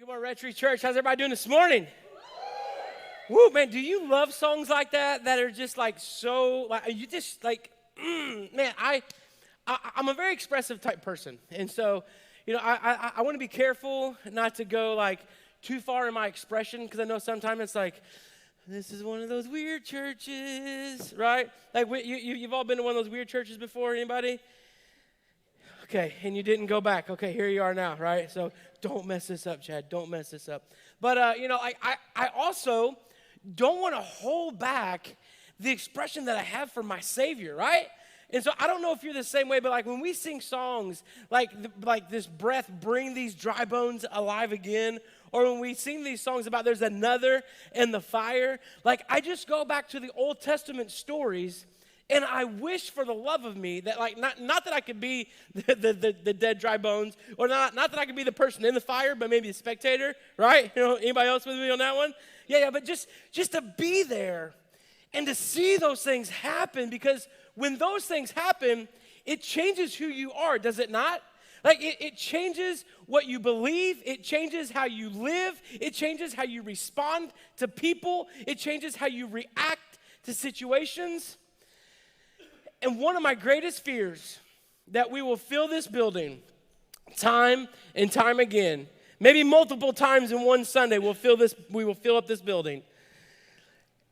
Good morning, Red Tree Church. How's everybody doing this morning? Woo, man, do you love songs like that are just like so, like, you just like, man, I'm a very expressive type person. And so, I want to be careful not to go like too far in my expression because I know sometimes it's like, this is one of those weird churches, right? Like you've all been to one of those weird churches before, anybody? Okay, and you didn't go back. Okay, here you are now, right? So don't mess this up, Chad. Don't mess this up. But, I also don't want to hold back the expression that I have for my Savior, right? And so I don't know if you're the same way, but like when we sing songs like this breath, bring these dry bones alive again, or when we sing these songs about there's another in the fire, like I just go back to the Old Testament stories. And I wish for the love of me that, like, not that I could be the dead, dry bones, or not that I could be the person in the fire, but maybe a spectator, right? Anybody else with me on that one? Yeah, but just to be there and to see those things happen, because when those things happen, it changes who you are, does it not? Like, it changes what you believe. It changes how you live. It changes how you respond to people. It changes how you react to situations. And one of my greatest fears that we will fill this building time and time again, maybe multiple times in one Sunday, we will fill up this building,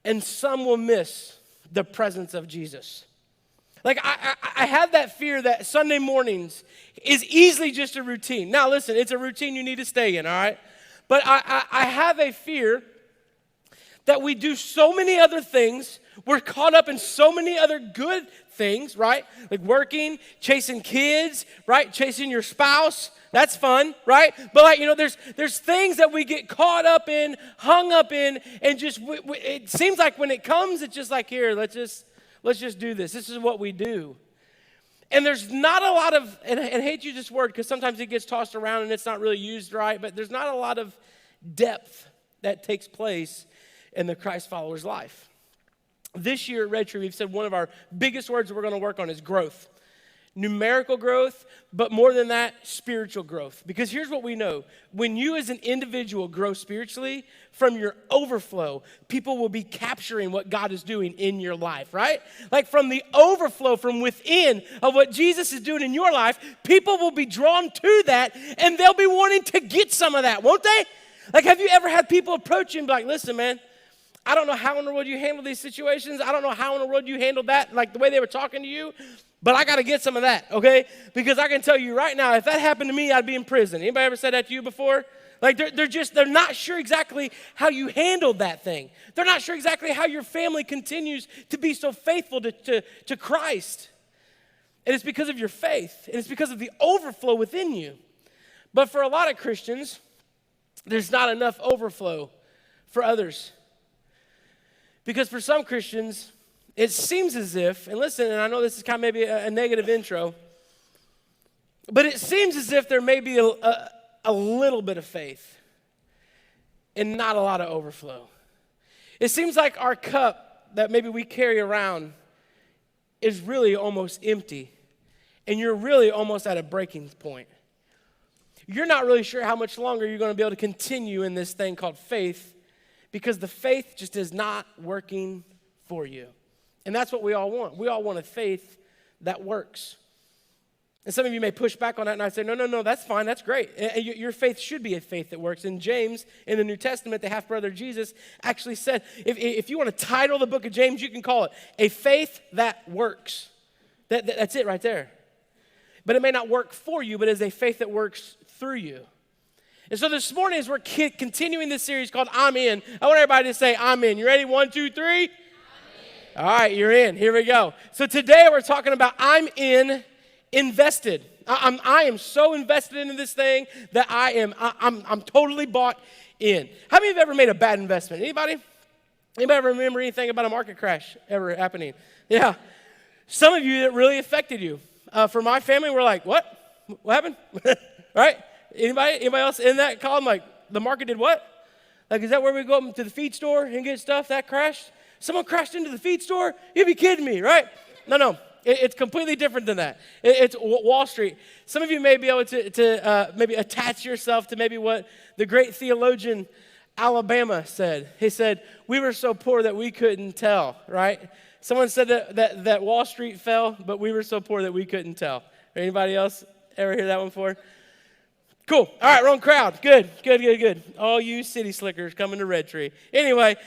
and some will miss the presence of Jesus. Like I have that fear that Sunday mornings is easily just a routine. Now listen, it's a routine you need to stay in, all right? But I have a fear that we do so many other things. We're caught up in so many other good things, right? Like working, chasing kids, right? Chasing your spouse. That's fun, right? But like, there's things that we get caught up in, hung up in, and just, it seems like when it comes, it's just like, here, let's just do this. This is what we do. And there's not a lot of, and I hate to use this word because sometimes it gets tossed around and it's not really used right, but there's not a lot of depth that takes place in the Christ follower's life. This year at Red Tree, we've said one of our biggest words that we're going to work on is growth. Numerical growth, but more than that, spiritual growth. Because here's what we know. When you as an individual grow spiritually, from your overflow, people will be capturing what God is doing in your life, right? Like from the overflow from within of what Jesus is doing in your life, people will be drawn to that, and they'll be wanting to get some of that, won't they? Like, have you ever had people approach you and be like, listen, man, I don't know how in the world you handle these situations. I don't know how in the world you handled that, like the way they were talking to you, but I got to get some of that, okay? Because I can tell you right now, if that happened to me, I'd be in prison. Anybody ever said that to you before? Like they're not sure exactly how you handled that thing. They're not sure exactly how your family continues to be so faithful to Christ. And it's because of your faith, and it's because of the overflow within you. But for a lot of Christians, there's not enough overflow for others. Because for some Christians, it seems as if, and listen, and I know this is kind of maybe a negative intro, but it seems as if there may be a little bit of faith and not a lot of overflow. It seems like our cup that maybe we carry around is really almost empty, and you're really almost at a breaking point. You're not really sure how much longer you're going to be able to continue in this thing called faith, because the faith just is not working for you. And that's what we all want. We all want a faith that works. And some of you may push back on that, and I say, no, that's fine, that's great. And your faith should be a faith that works. And James, in the New Testament, the half-brother of Jesus, actually said, if you want to title the book of James, you can call it A Faith That Works. That's it right there. But it may not work for you, but it is a faith that works through you. And so this morning, as we're continuing this series called I'm In, I want everybody to say, I'm in. You ready? 1, 2, 3. I'm in. All right, you're in. Here we go. So today we're talking about I'm invested. I am so invested into this thing that I'm totally bought in. How many of you have ever made a bad investment? Anybody ever remember anything about a market crash ever happening? Yeah. Some of you, that really affected you. For my family, we're like, what? What happened? Right? Anybody else in that column? Like, the market did what? Like, is that where we go up to the feed store and get stuff that crashed? Someone crashed into the feed store? You'd be kidding me, right? No. It's completely different than that. It's Wall Street. Some of you may be able to maybe attach yourself to maybe what the great theologian Alabama said. He said, we were so poor that we couldn't tell, right? Someone said that Wall Street fell, but we were so poor that we couldn't tell. Anybody else ever hear that one before? Cool. All right, wrong crowd. Good. All you city slickers coming to Red Tree. Anyway,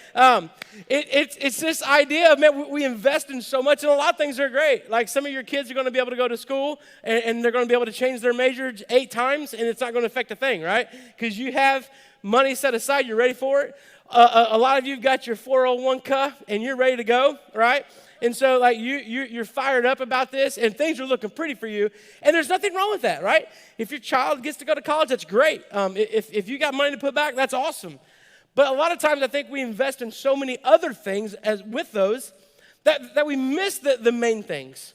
it's this idea of, man, we invest in so much, and a lot of things are great. Like some of your kids are going to be able to go to school, and they're going to be able to change their major 8 times, and it's not going to affect a thing, right? Because you have money set aside, you're ready for it. A lot of you have got your 401k, and you're ready to go, right? And so, like, you're fired up about this, and things are looking pretty for you. And there's nothing wrong with that, right? If your child gets to go to college, that's great. If you got money to put back, that's awesome. But a lot of times, I think we invest in so many other things as with those that we miss the main things,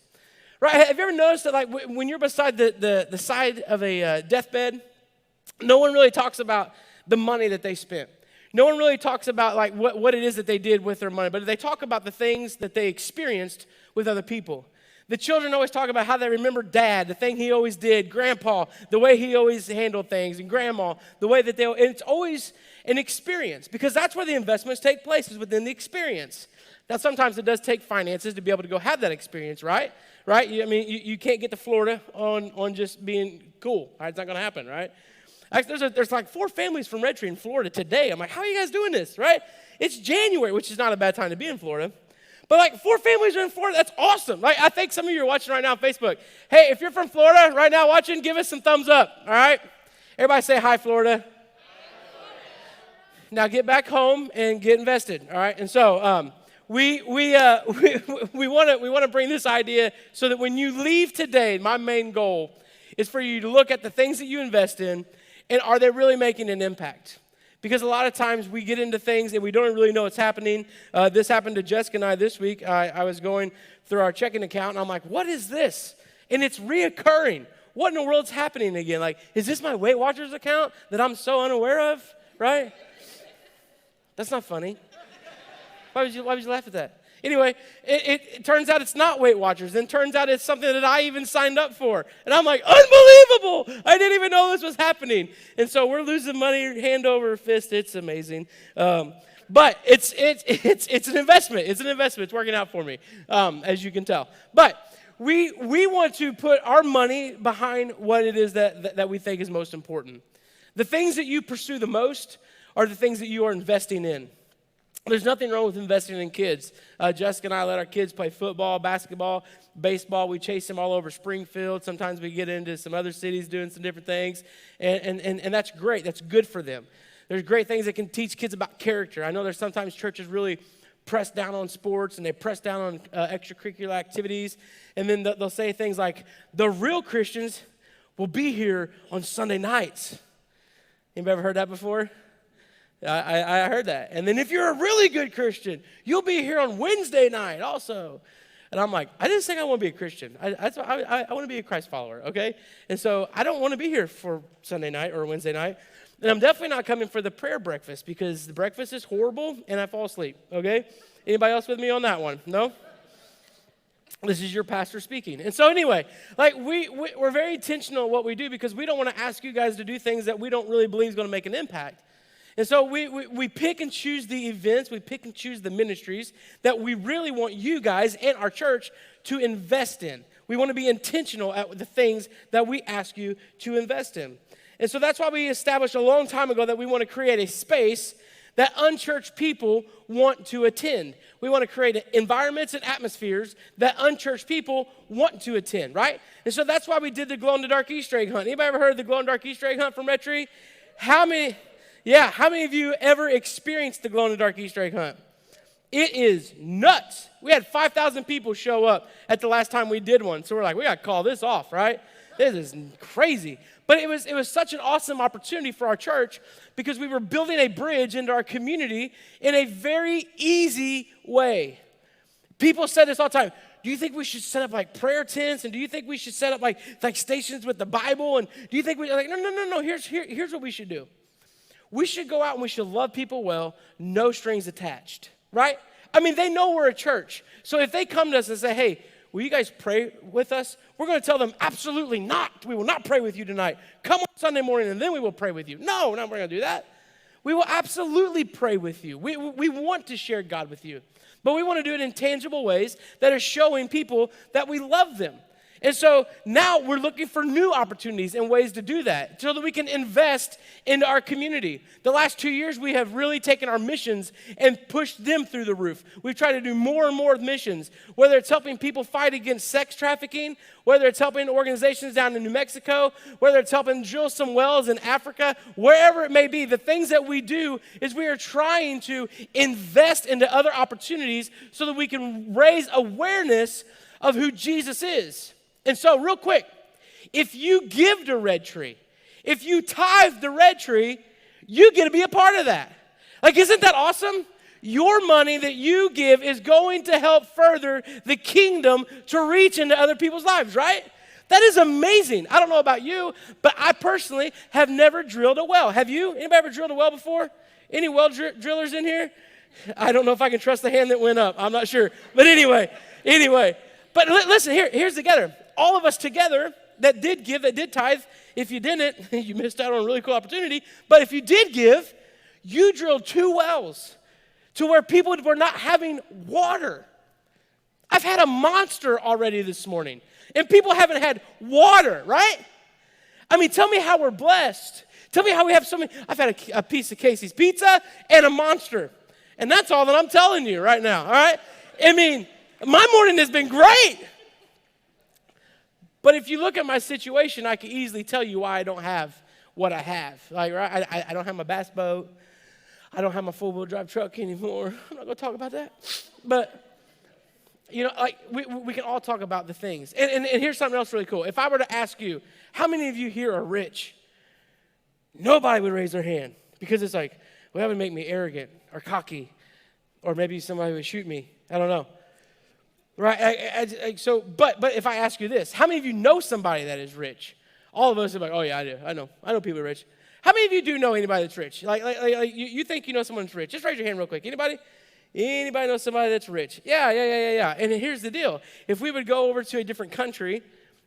right? Have you ever noticed that, like, when you're beside the side of a deathbed, no one really talks about the money that they spent. No one really talks about like what it is that they did with their money, but they talk about the things that they experienced with other people. The children always talk about how they remember dad, the thing he always did, grandpa, the way he always handled things, and grandma, the way that and it's always an experience because that's where the investments take place is within the experience. Now, sometimes it does take finances to be able to go have that experience, right? Right? You can't get to Florida on just being cool. Right? It's not going to happen, right? Actually, there's like 4 families from Red Tree in Florida today. I'm like, how are you guys doing this, right? It's January, which is not a bad time to be in Florida. But like 4 families are in Florida. That's awesome. Like I think some of you are watching right now on Facebook. Hey, if you're from Florida right now watching, give us some thumbs up, all right? Everybody say hi, Florida. Hi, Florida. Now get back home and get invested, all right? And so we want to bring this idea so that when you leave today, my main goal is for you to look at the things that you invest in. And are they really making an impact? Because a lot of times we get into things and we don't really know what's happening. This happened to Jessica and I this week. I was going through our checking account, and I'm like, what is this? And it's reoccurring. What in the world's happening again? Like, is this my Weight Watchers account that I'm so unaware of, right? That's not funny. Why would you laugh at that? Anyway, it turns out it's not Weight Watchers. Then turns out it's something that I even signed up for. And I'm like, unbelievable! I didn't even know this was happening. And so we're losing money hand over fist. It's amazing. But it's an investment. It's an investment. It's working out for me, as you can tell. But we want to put our money behind what it is that we think is most important. The things that you pursue the most are the things that you are investing in. There's nothing wrong with investing in kids. Jessica and I let our kids play football, basketball, baseball. We chase them all over Springfield. Sometimes we get into some other cities doing some different things. And that's great. That's good for them. There's great things that can teach kids about character. I know there's sometimes churches really press down on sports and they press down on extracurricular activities. And then they'll say things like, the real Christians will be here on Sunday nights. Anybody ever heard that before? I heard that. And then if you're a really good Christian, you'll be here on Wednesday night also. And I'm like, I didn't think I want to be a Christian. I want to be a Christ follower, okay? And so I don't want to be here for Sunday night or Wednesday night. And I'm definitely not coming for the prayer breakfast because the breakfast is horrible and I fall asleep, okay? Anybody else with me on that one? No? This is your pastor speaking. And so anyway, like we're very intentional in what we do because we don't want to ask you guys to do things that we don't really believe is going to make an impact. And so we pick and choose the events, we pick and choose the ministries that we really want you guys and our church to invest in. We want to be intentional at the things that we ask you to invest in. And so that's why we established a long time ago that we want to create a space that unchurched people want to attend. We want to create environments and atmospheres that unchurched people want to attend, right? And so that's why we did the glow-in-the-dark Easter egg hunt. Anybody ever heard of the glow-in-the-dark Easter egg hunt from Red Tree? How many of you ever experienced the glow-in-the-dark Easter egg hunt? It is nuts. We had 5,000 people show up at the last time we did one. So we're like, we got to call this off, right? This is crazy. But it was such an awesome opportunity for our church because we were building a bridge into our community in a very easy way. People said this all the time. Do you think we should set up like prayer tents? And do you think we should set up like stations with the Bible? And do you think we like, no. Here's what we should do. We should go out and we should love people well, no strings attached, right? I mean, they know we're a church. So if they come to us and say, hey, will you guys pray with us? We're going to tell them, absolutely not. We will not pray with you tonight. Come on Sunday morning and then we will pray with you. No, we're not going to do that. We will absolutely pray with you. We want to share God with you. But we want to do it in tangible ways that are showing people that we love them. And so now we're looking for new opportunities and ways to do that so that we can invest into our community. The last 2 years, we have really taken our missions and pushed them through the roof. We've tried to do more and more missions, whether it's helping people fight against sex trafficking, whether it's helping organizations down in New Mexico, whether it's helping drill some wells in Africa, wherever it may be. The things that we do is we are trying to invest into other opportunities so that we can raise awareness of who Jesus is. And so, real quick, if you give to Red Tree, if you tithe to Red Tree, you get to be a part of that. Like, isn't that awesome? Your money that you give is going to help further the kingdom to reach into other people's lives, right? That is amazing. I don't know about you, but I personally have never drilled a well. Have you? Anybody ever drilled a well before? Any well drillers in here? I don't know if I can trust the hand that went up. I'm not sure. But anyway. But listen, here's together. All of us together that did give, that did tithe, if you didn't, you missed out on a really cool opportunity. But if you did give, you drilled 2 wells to where people were not having water. I've had a monster already this morning, and people haven't had water, right? I mean, tell me how we're blessed. Tell me how we have so many. I've had a piece of Casey's pizza and a monster, and that's all that I'm telling you right now, all right? I mean, my morning has been great. But if you look at my situation, I can easily tell you why I don't have what I have. Like, right? I don't have my bass boat. I don't have my four-wheel drive truck anymore. I'm not going to talk about that. But, you know, like, we can all talk about the things. And here's something else really cool. If I were to ask you, how many of you here are rich? Nobody would raise their hand because it's like, well, that would make me arrogant or cocky, or maybe somebody would shoot me. I don't know. Right? But if I ask you this, how many of you know somebody that is rich? All of us are like, oh yeah, I do. I know people are rich. How many of you do know anybody that's rich? Like you think you know someone that's rich? Just raise your hand real quick. Anybody? Anybody know somebody that's rich? Yeah. And here's the deal. If we would go over to a different country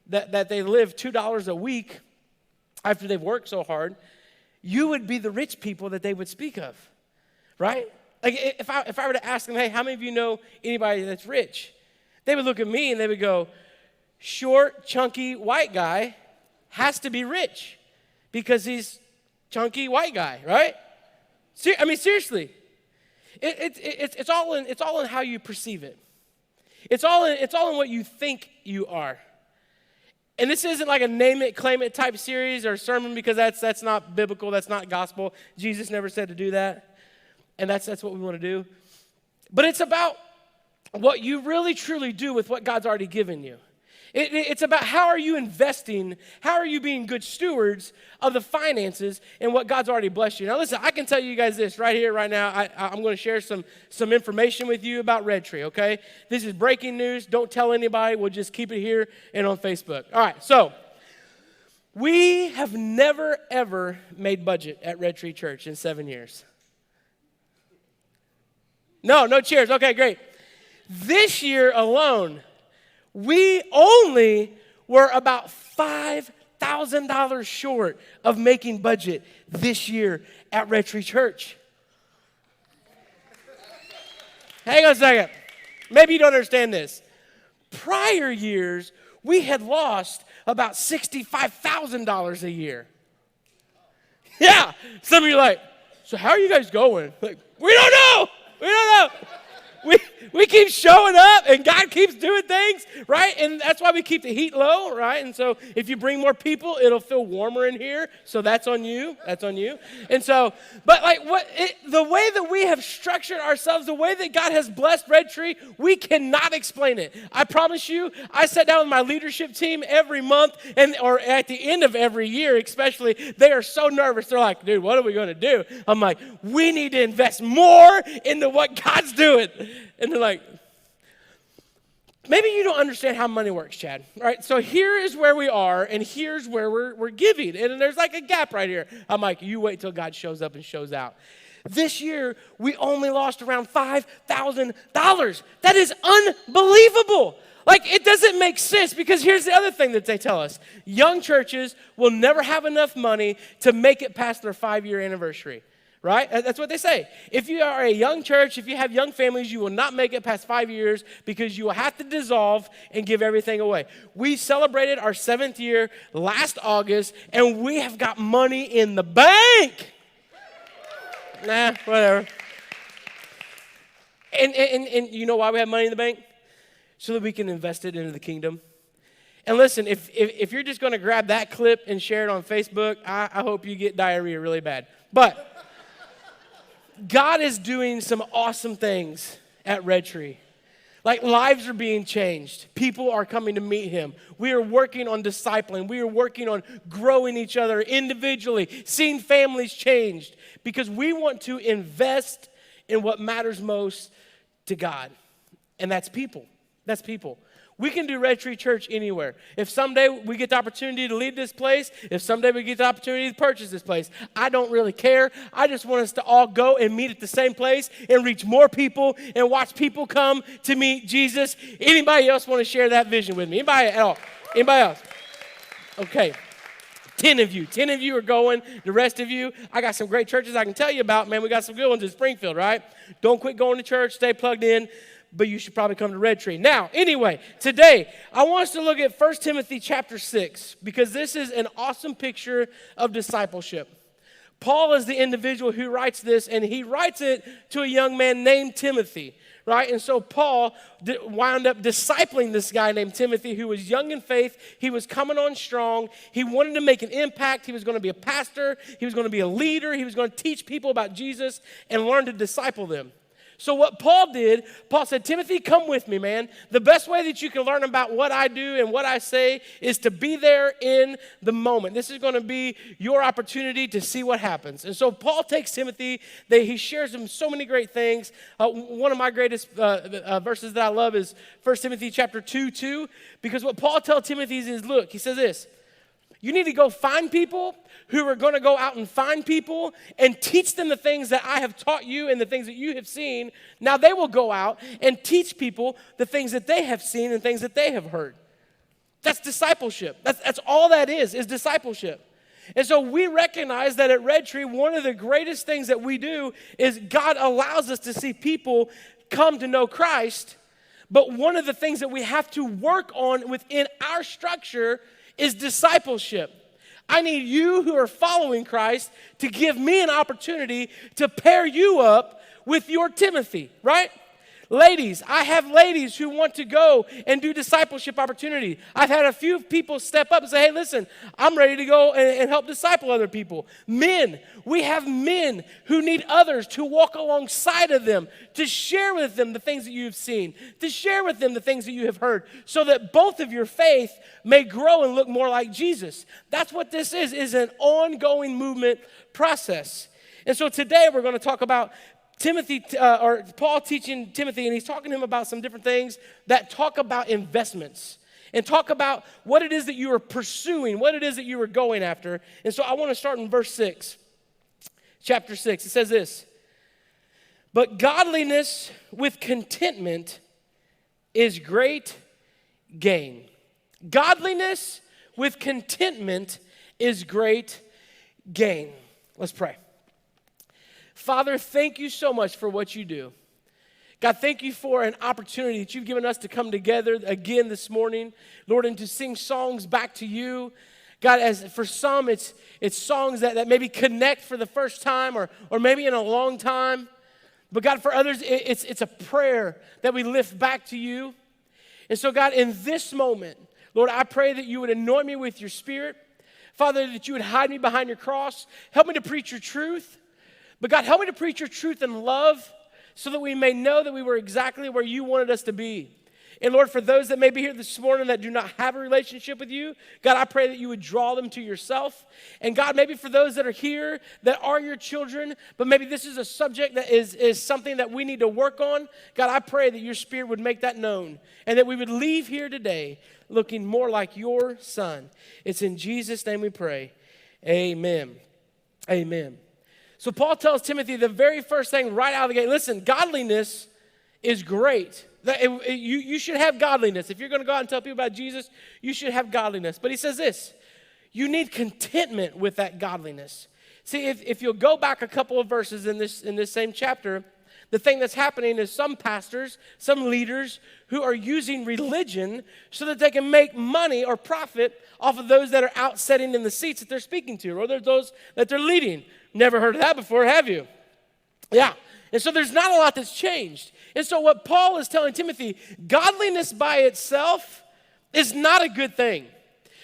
that they live $2 a week after they've worked so hard, you would be the rich people that they would speak of, right? Like if I were to ask them, hey, how many of you know anybody that's rich? They would look at me and they would go, short, chunky, white guy has to be rich because he's chunky, white guy, right? I mean, seriously. It's all in how you perceive it. It's all in what you think you are. And this isn't like a name it, claim it type series or sermon because that's not biblical, that's not gospel. Jesus never said to do that. And that's what we want to do. But it's about what you really truly do with what God's already given you. It's about how are you investing, how are you being good stewards of the finances and what God's already blessed you. Now listen, I can tell you guys this right here, right now. I'm going to share some information with you about Red Tree, okay? This is breaking news. Don't tell anybody. We'll just keep it here and on Facebook. All right, so we have never, ever made budget at Red Tree Church in 7 years. No cheers. Okay, great. This year alone, we only were about $5,000 short of making budget this year at Red Tree Church. Hang on a second. Maybe you don't understand this. Prior years, we had lost about $65,000 a year. Yeah. Some of you are like, so how are you guys going? Like, we don't know. We keep showing up and God keeps doing things, right? And that's why we keep the heat low, right? And so if you bring more people, it'll feel warmer in here. So that's on you. And so, but like the way that we have structured ourselves, the way that God has blessed Red Tree, we cannot explain it. I promise you, I sat down with my leadership team every month or at the end of every year, especially, they are so nervous. They're like, dude, what are we going to do? I'm like, we need to invest more into what God's doing. And they're like, maybe you don't understand how money works, Chad, right? So here is where we are, and here's where we're giving. And there's like a gap right here. I'm like, you wait till God shows up and shows out. This year, we only lost around $5,000. That is unbelievable. Like, it doesn't make sense, because here's the other thing that they tell us. Young churches will never have enough money to make it past their 5-year anniversary, right? That's what they say. If you are a young church, if you have young families, you will not make it past 5 years, because you will have to dissolve and give everything away. We celebrated our 7th year last August, and we have got money in the bank. Nah, whatever. And you know why we have money in the bank? So that we can invest it into the kingdom. And listen, if you're just going to grab that clip and share it on Facebook, I hope you get diarrhea really bad. But God is doing some awesome things at Red Tree. Like, lives are being changed. People are coming to meet him. We are working on discipling. We are working on growing each other individually, seeing families changed, because we want to invest in what matters most to God, and that's people. That's people. We can do Red Tree Church anywhere. If someday we get the opportunity to leave this place, if someday we get the opportunity to purchase this place, I don't really care. I just want us to all go and meet at the same place and reach more people and watch people come to meet Jesus. Anybody else want to share that vision with me? Anybody at all? Anybody else? Okay. 10 of you are going. The rest of you, I got some great churches I can tell you about. Man, we got some good ones in Springfield, right? Don't quit going to church. Stay plugged in. But you should probably come to Red Tree. Now, anyway, today, I want us to look at 1 Timothy chapter 6, because this is an awesome picture of discipleship. Paul is the individual who writes this, and he writes it to a young man named Timothy, right? And so Paul wound up discipling this guy named Timothy, who was young in faith. He was coming on strong. He wanted to make an impact. He was going to be a pastor. He was going to be a leader. He was going to teach people about Jesus and learn to disciple them. So what Paul did, Paul said, Timothy, come with me, man. The best way that you can learn about what I do and what I say is to be there in the moment. This is going to be your opportunity to see what happens. And so Paul takes Timothy. He shares him so many great things. One of my greatest verses that I love is 1 Timothy chapter 2:2, because what Paul tells Timothy is, look, he says this: you need to go find people who are going to go out and find people and teach them the things that I have taught you and the things that you have seen. Now they will go out and teach people the things that they have seen and things that they have heard. That's discipleship. That's all that is discipleship. And so we recognize that at Red Tree, one of the greatest things that we do is God allows us to see people come to know Christ. But one of the things that we have to work on within our structure is discipleship. I need you who are following Christ to give me an opportunity to pair you up with your Timothy, right? Ladies, I have ladies who want to go and do discipleship opportunity. I've had a few people step up and say, hey, listen, I'm ready to go and help disciple other people. Men, we have men who need others to walk alongside of them, to share with them the things that you have seen, to share with them the things that you have heard, so that both of your faith may grow and look more like Jesus. That's what this is an ongoing movement process. And so today we're going to talk about Timothy, or Paul teaching Timothy, and he's talking to him about some different things that talk about investments and talk about what it is that you are pursuing, what it is that you are going after. And so I want to start in verse 6, chapter 6. It says this: but godliness with contentment is great gain. Godliness with contentment is great gain. Let's pray. Father, thank you so much for what you do. God, thank you for an opportunity that you've given us to come together again this morning, Lord, and to sing songs back to you. God, as for some, it's songs that maybe connect for the first time or maybe in a long time. But God, for others, it's a prayer that we lift back to you. And so, God, in this moment, Lord, I pray that you would anoint me with your Spirit. Father, that you would hide me behind your cross. Help me to preach your truth. But God, help me to preach your truth in love so that we may know that we were exactly where you wanted us to be. And Lord, for those that may be here this morning that do not have a relationship with you, God, I pray that you would draw them to yourself. And God, maybe for those that are here that are your children, but maybe this is a subject that is something that we need to work on, God, I pray that your Spirit would make that known and that we would leave here today looking more like your Son. It's in Jesus' name we pray. Amen. Amen. So Paul tells Timothy the very first thing right out of the gate, listen, godliness is great. You should have godliness. If you're going to go out and tell people about Jesus, you should have godliness. But he says this, you need contentment with that godliness. See, if you'll go back a couple of verses in this same chapter, the thing that's happening is some pastors, some leaders who are using religion so that they can make money or profit off of those that are out sitting in the seats that they're speaking to, or those that they're leading. Never heard of that before, have you? Yeah. And so there's not a lot that's changed. And so what Paul is telling Timothy, godliness by itself is not a good thing.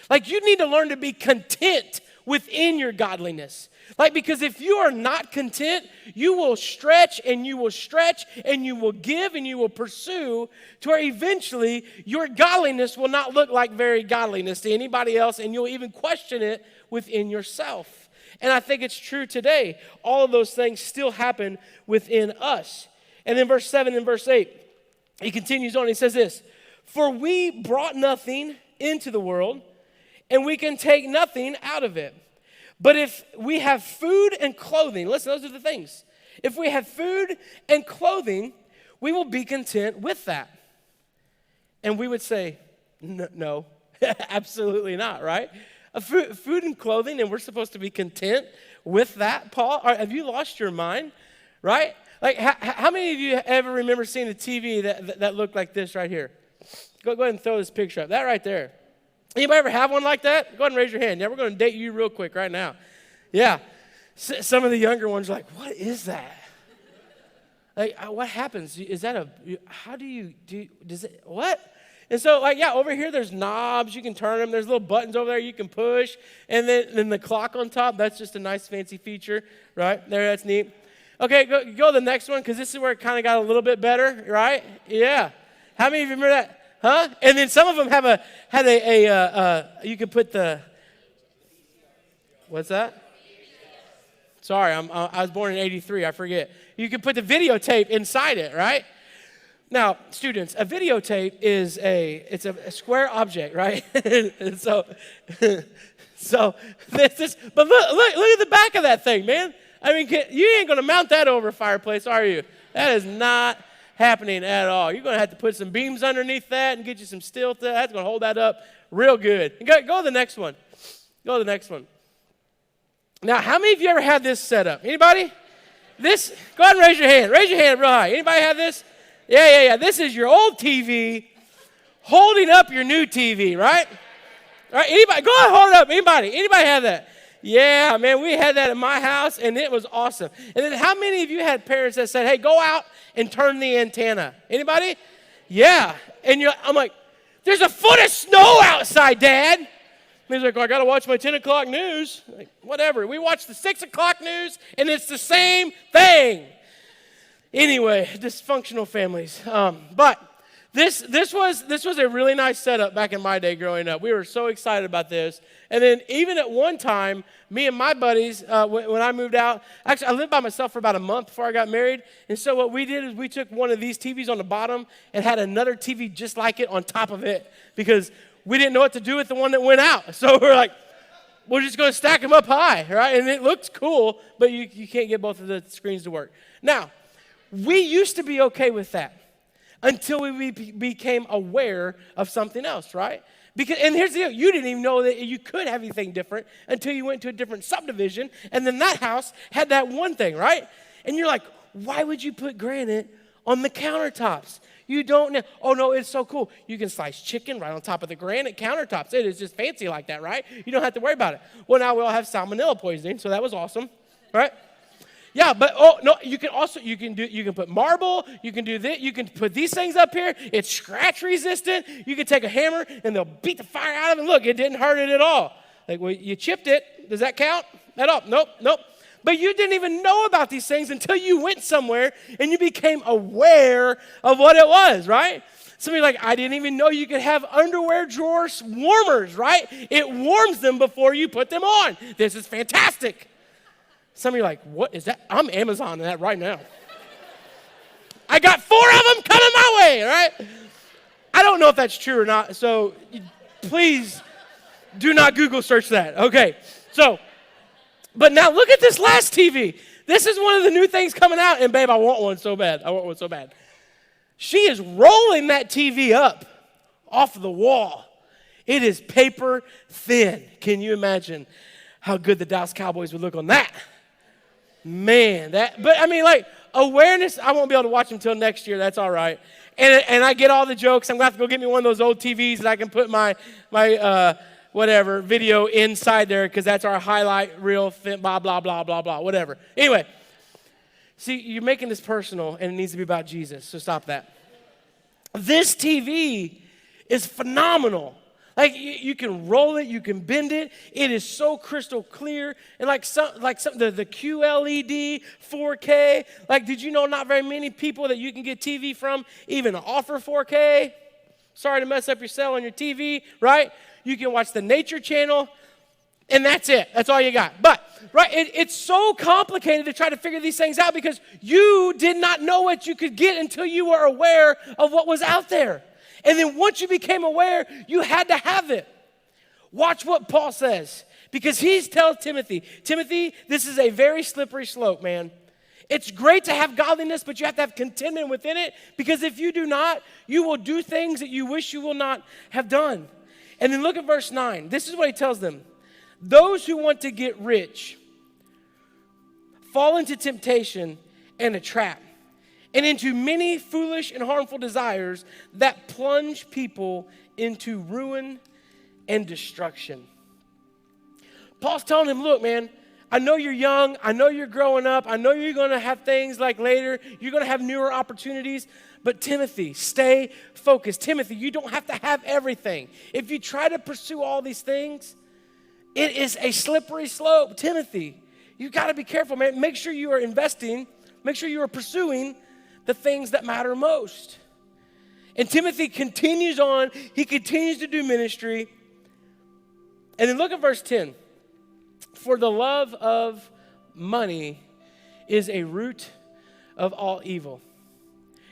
Like, you need to learn to be content within your godliness. Like, because if you are not content, you will stretch and you will stretch and you will give and you will pursue to where eventually your godliness will not look like very godliness to anybody else, and you'll even question it within yourself. And I think it's true today. All of those things still happen within us. And then verse 7 and verse 8, he continues on. He says this, for we brought nothing into the world, and we can take nothing out of it. But if we have food and clothing, listen, those are the things. If we have food and clothing, we will be content with that. And we would say, no, absolutely not, right? Food and clothing, and we're supposed to be content with that, Paul? Have you lost your mind, right? Like, how many of you ever remember seeing a TV that looked like this right here? Go ahead and throw this picture up. That right there. Anybody ever have one like that? Go ahead and raise your hand. Yeah, we're going to date you real quick right now. Yeah. Some of the younger ones are like, what is that? Like, what happens? Is that how do you, does it, what? And so, like, yeah, over here there's knobs. You can turn them. There's little buttons over there you can push. And then the clock on top, that's just a nice fancy feature, right? There, that's neat. Okay, go to the next one, because this is where it kind of got a little bit better, right? Yeah. How many of you remember that? Huh? And then some of them had you could put the, what's that? Sorry, I was born in 83, I forget. You could put the videotape inside it, right? Now, students, a videotape is it's a square object, right? so this, but look at the back of that thing, man. I mean, you ain't going to mount that over a fireplace, are you? That is not happening at all. You're going to have to put some beams underneath that and get you some steel. That's going to hold that up real good. Go to the next one. Go to the next one. Now, how many of you ever had this set up? Anybody? This? Go ahead and raise your hand. Raise your hand real high. Anybody have this? Yeah. This is your old TV holding up your new TV, right? All right. Anybody? Go ahead and hold it up. Anybody have that? Yeah, man, we had that in my house, and it was awesome. And then how many of you had parents that said, hey, go out and turn the antenna? Anybody? Yeah. And I'm like, there's a foot of snow outside, Dad. And he's like, well, I got to watch my 10 o'clock news. Like, whatever. We watch the 6 o'clock news, and it's the same thing. Anyway, dysfunctional families. But this was a really nice setup back in my day growing up. We were so excited about this. And then even at one time, me and my buddies, when I moved out, actually I lived by myself for about a month before I got married. And so what we did is we took one of these TVs on the bottom and had another TV just like it on top of it, because we didn't know what to do with the one that went out. So we're like, we're just going to stack them up high, right? And it looks cool, but you can't get both of the screens to work. Now, we used to be okay with that until we became aware of something else, right? And here's the deal, you didn't even know that you could have anything different until you went to a different subdivision, and then that house had that one thing, right? And you're like, why would you put granite on the countertops? You don't know. Oh, no, it's so cool. You can slice chicken right on top of the granite countertops. It is just fancy like that, right? You don't have to worry about it. Well, now we all have salmonella poisoning, so that was awesome, right? Yeah, but you can put marble, you can do this, you can put these things up here. It's scratch resistant. You can take a hammer and they'll beat the fire out of it. Look, it didn't hurt it at all. Like, well, you chipped it. Does that count at all? Nope. But you didn't even know about these things until you went somewhere and you became aware of what it was, right? Some of you are like, I didn't even know you could have underwear drawer warmers, right? It warms them before you put them on. This is fantastic. Some of you are like, what is that? I'm Amazoning that right now. I got 4 of them coming my way, right? I don't know if that's true or not, so please do not Google search that. Okay, so, but now look at this last TV. This is one of the new things coming out, and babe, I want one so bad. I want one so bad. She is rolling that TV up off the wall. It is paper thin. Can you imagine how good the Dallas Cowboys would look on that? Man, but I mean, like, awareness, I won't be able to watch them until next year. That's all right. And I get all the jokes. I'm going to have to go get me one of those old TVs that I can put my whatever, video inside there because that's our highlight reel, blah, blah, blah, blah, blah, whatever. Anyway, see, you're making this personal, and it needs to be about Jesus, so stop that. This TV is phenomenal. Like, you can roll it, you can bend it. It is so crystal clear. And like the QLED 4K, like, did you know not very many people that you can get TV from even offer 4K? Sorry to mess up your cell on your TV, right? You can watch the Nature Channel, and that's it. That's all you got. But, right, it's so complicated to try to figure these things out because you did not know what you could get until you were aware of what was out there. And then once you became aware, you had to have it. Watch what Paul says, because he tells Timothy, this is a very slippery slope, man. It's great to have godliness, but you have to have contentment within it, because if you do not, you will do things that you wish you will not have done. And then look at verse 9. This is what he tells them. Those who want to get rich fall into temptation and a trap, and into many foolish and harmful desires that plunge people into ruin and destruction. Paul's telling him, look, man, I know you're young. I know you're growing up. I know you're going to have things like later. You're going to have newer opportunities. But Timothy, stay focused. Timothy, you don't have to have everything. If you try to pursue all these things, it is a slippery slope. Timothy, you've got to be careful, man. Make sure you are investing. Make sure you are pursuing the things that matter most. And Timothy continues on. He continues to do ministry. And then look at verse 10. For the love of money is a root of all evil.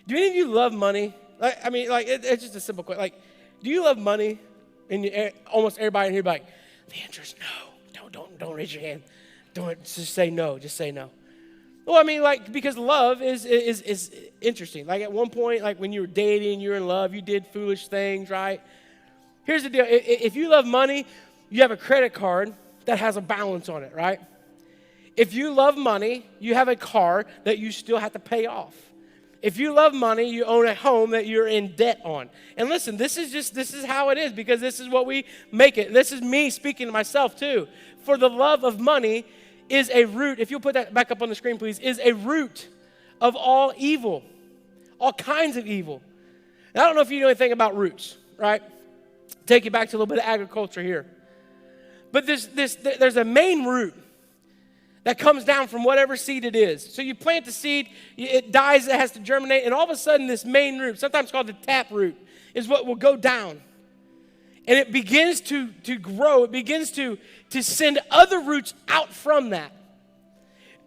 Do any of you love money? It's just a simple question. Like, do you love money? And almost everybody in here be like, the answer is no. Don't raise your hand. Don't just say no. Just say no. Well, I mean, like, because love is interesting. Like, at one point, like, when you were dating, you were in love, you did foolish things, right? Here's the deal. If you love money, you have a credit card that has a balance on it, right? If you love money, you have a car that you still have to pay off. If you love money, you own a home that you're in debt on. And listen, this is how it is, because this is what we make it. This is me speaking to myself, too. For the love of money is a root, if you'll put that back up on the screen, please, is a root of all evil, all kinds of evil. And I don't know if you know anything about roots, right? Take you back to a little bit of agriculture here. But there's a main root that comes down from whatever seed it is. So you plant the seed, it dies, it has to germinate, and all of a sudden this main root, sometimes called the tap root, is what will go down. And it begins to grow. It begins to send other roots out from that.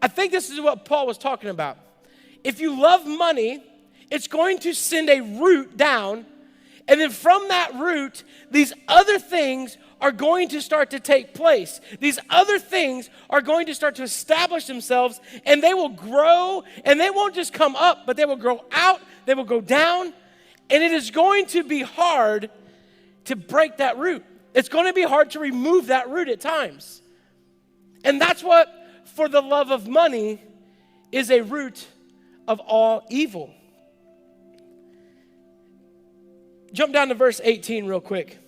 I think this is what Paul was talking about. If you love money, it's going to send a root down. And then from that root, these other things are going to start to take place. These other things are going to start to establish themselves, and they will grow, and they won't just come up, but they will grow out, they will go down, and it is going to be hard to break that root. It's going to be hard to remove that root at times. And that's what, for the love of money, is a root of all evil. Jump down to verse 18 real quick.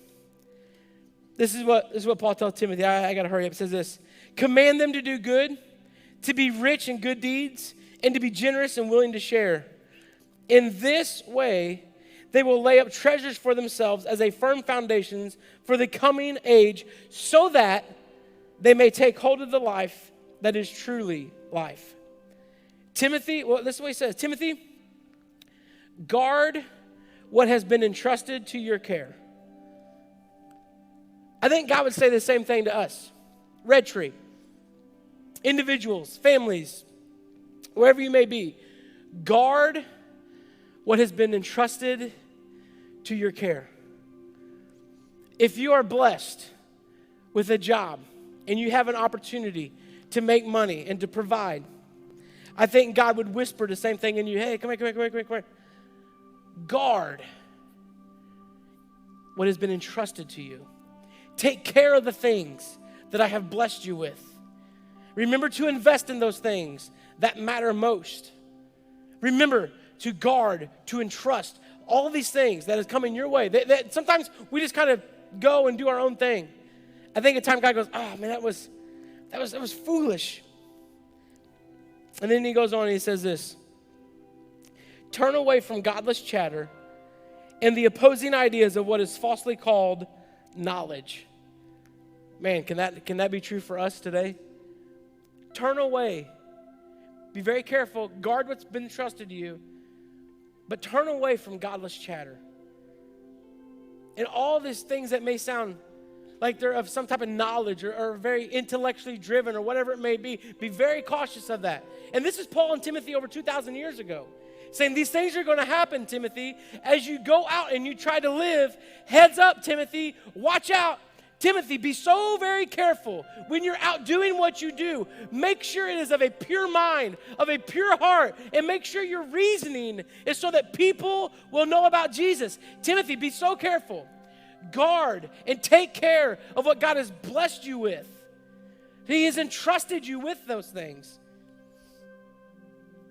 This is what Paul tells Timothy. I got to hurry up. It says this. Command them to do good, to be rich in good deeds, and to be generous and willing to share. In this way, they will lay up treasures for themselves as a firm foundation for the coming age, so that they may take hold of the life that is truly life. Timothy, well, this is what he says. Timothy, guard what has been entrusted to your care. I think God would say the same thing to us. Red Tree, individuals, families, wherever you may be, guard what has been entrusted to your care. If you are blessed with a job and you have an opportunity to make money and to provide, I think God would whisper the same thing in you. Hey, come here. Guard what has been entrusted to you. Take care of the things that I have blessed you with. Remember to invest in those things that matter most. Remember to guard, to entrust all these things that is coming your way. That sometimes we just kind of go and do our own thing. I think at times God goes, oh man, that was foolish. And then he goes on and he says this: turn away from godless chatter and the opposing ideas of what is falsely called knowledge. Man, can that be true for us today? Turn away. Be very careful. Guard what's been entrusted to you. But turn away from godless chatter. And all these things that may sound like they're of some type of knowledge or very intellectually driven or whatever it may be very cautious of that. And this is Paul and Timothy over 2,000 years ago, saying these things are going to happen, Timothy, as you go out and you try to live. Heads up, Timothy. Watch out. Timothy, be so very careful when you're out doing what you do. Make sure it is of a pure mind, of a pure heart, and make sure your reasoning is so that people will know about Jesus. Timothy, be so careful. Guard and take care of what God has blessed you with. He has entrusted you with those things.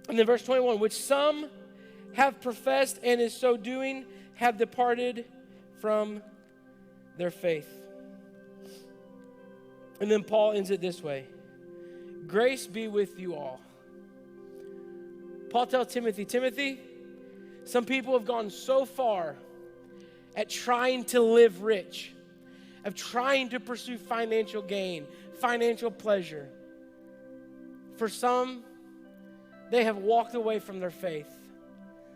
And then verse 21, which some have professed and is so doing have departed from their faith. And then Paul ends it this way: grace be with you all. Paul tells Timothy, some people have gone so far at trying to live rich, of trying to pursue financial gain, financial pleasure. For some, they have walked away from their faith.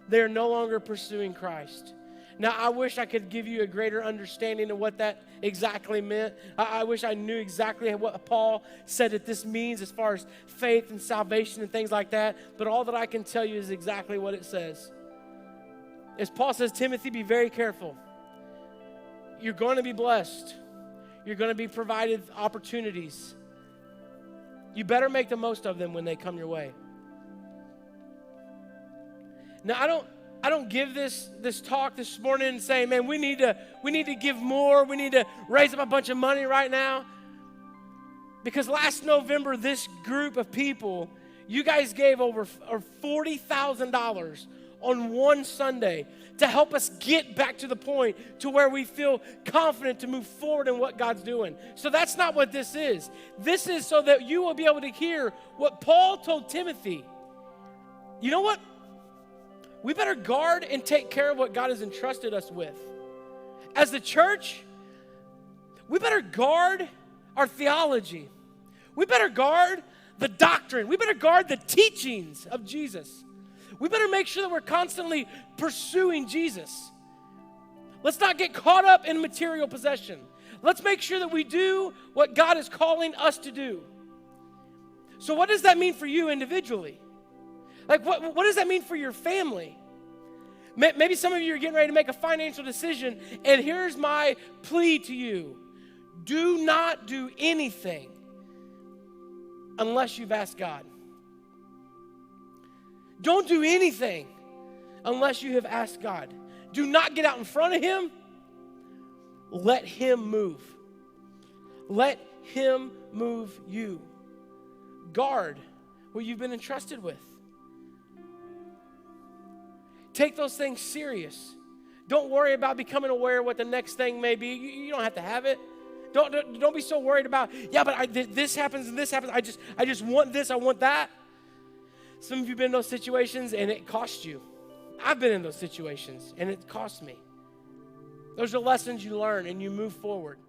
They are no longer pursuing Christ. Now, I wish I could give you a greater understanding of what that exactly meant. I wish I knew exactly what Paul said that this means as far as faith and salvation and things like that. But all that I can tell you is exactly what it says. As Paul says, Timothy, be very careful. You're going to be blessed. You're going to be provided opportunities. You better make the most of them when they come your way. Now, I don't give this talk this morning and say, man, we need to give more. We need to raise up a bunch of money right now. Because last November, this group of people, you guys gave over $40,000 on one Sunday to help us get back to the point to where we feel confident to move forward in what God's doing. So that's not what this is. This is so that you will be able to hear what Paul told Timothy. You know what? We better guard and take care of what God has entrusted us with. As the church, we better guard our theology. We better guard the doctrine. We better guard the teachings of Jesus. We better make sure that we're constantly pursuing Jesus. Let's not get caught up in material possession. Let's make sure that we do what God is calling us to do. So what does that mean for you individually? Like, what does that mean for your family? Maybe some of you are getting ready to make a financial decision, and here's my plea to you. Do not do anything unless you've asked God. Don't do anything unless you have asked God. Do not get out in front of Him. Let Him move. Let Him move you. Guard what you've been entrusted with. Take those things serious. Don't worry about becoming aware of what the next thing may be. You don't have to have it. Don't be so worried about, yeah, but this happens and this happens. I just want this, I want that. Some of you have been in those situations and it cost you. I've been in those situations and it cost me. Those are lessons you learn and you move forward.